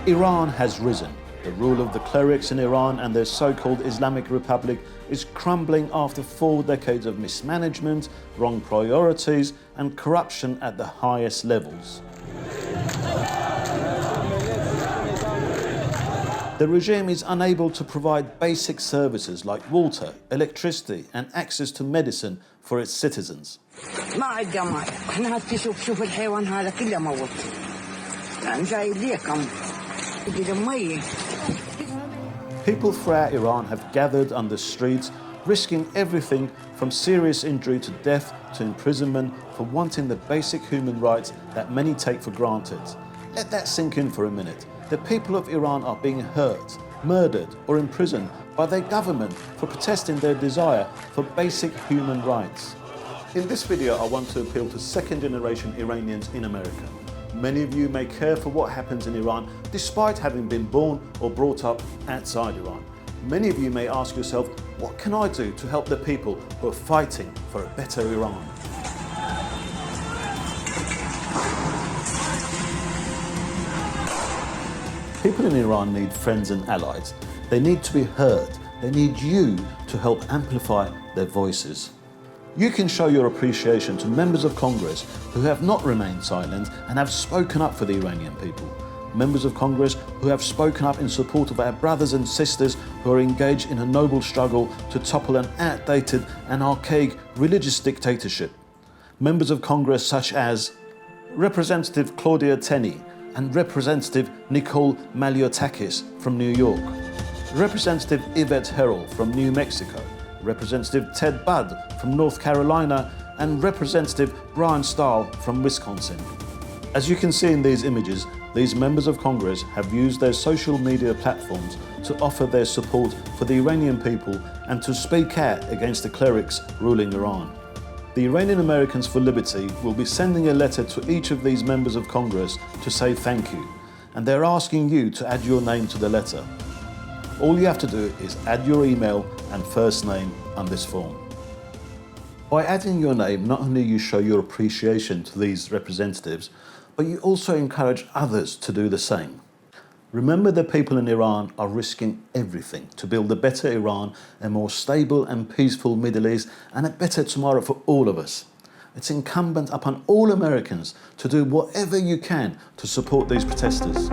Iran has risen. The rule of the clerics in Iran and their so-called Islamic Republic is crumbling after 4 decades of mismanagement, wrong priorities and corruption at the highest levels. The regime is unable to provide basic services like water, electricity and access to medicine for its citizens. People throughout Iran have gathered on the streets, risking everything from serious injury to death to imprisonment for wanting the basic human rights that many take for granted. Let that sink in for a minute. The people of Iran are being hurt, murdered or imprisoned by their government for protesting their desire for basic human rights. In this video, I want to appeal to second-generation Iranians in America. Many of you may care for what happens in Iran despite having been born or brought up outside Iran. Many of you may ask yourself, what can I do to help the people who are fighting for a better Iran? People in Iran need friends and allies. They need to be heard. They need you to help amplify their voices. You can show your appreciation to members of Congress who have not remained silent and have spoken up for the Iranian people. Members of Congress who have spoken up in support of our brothers and sisters who are engaged in a noble struggle to topple an outdated and archaic religious dictatorship. Members of Congress such as Representative Claudia Tenney and Representative Nicole Malliotakis from New York, Representative Yvette Herrell from New Mexico, Representative Ted Budd from North Carolina and Representative Bryan Steil from Wisconsin. As you can see in these images, these members of Congress have used their social media platforms to offer their support for the Iranian people and to speak out against the clerics ruling Iran. The Iranian Americans for Liberty will be sending a letter to each of these members of Congress to say thank you, and they're asking you to add your name to the letter. All you have to do is add your email and first name on this form. By adding your name, not only you show your appreciation to these representatives, but you also encourage others to do the same. Remember, the people in Iran are risking everything to build a better Iran, a more stable and peaceful Middle East, and a better tomorrow for all of us. It's incumbent upon all Americans to do whatever you can to support these protesters.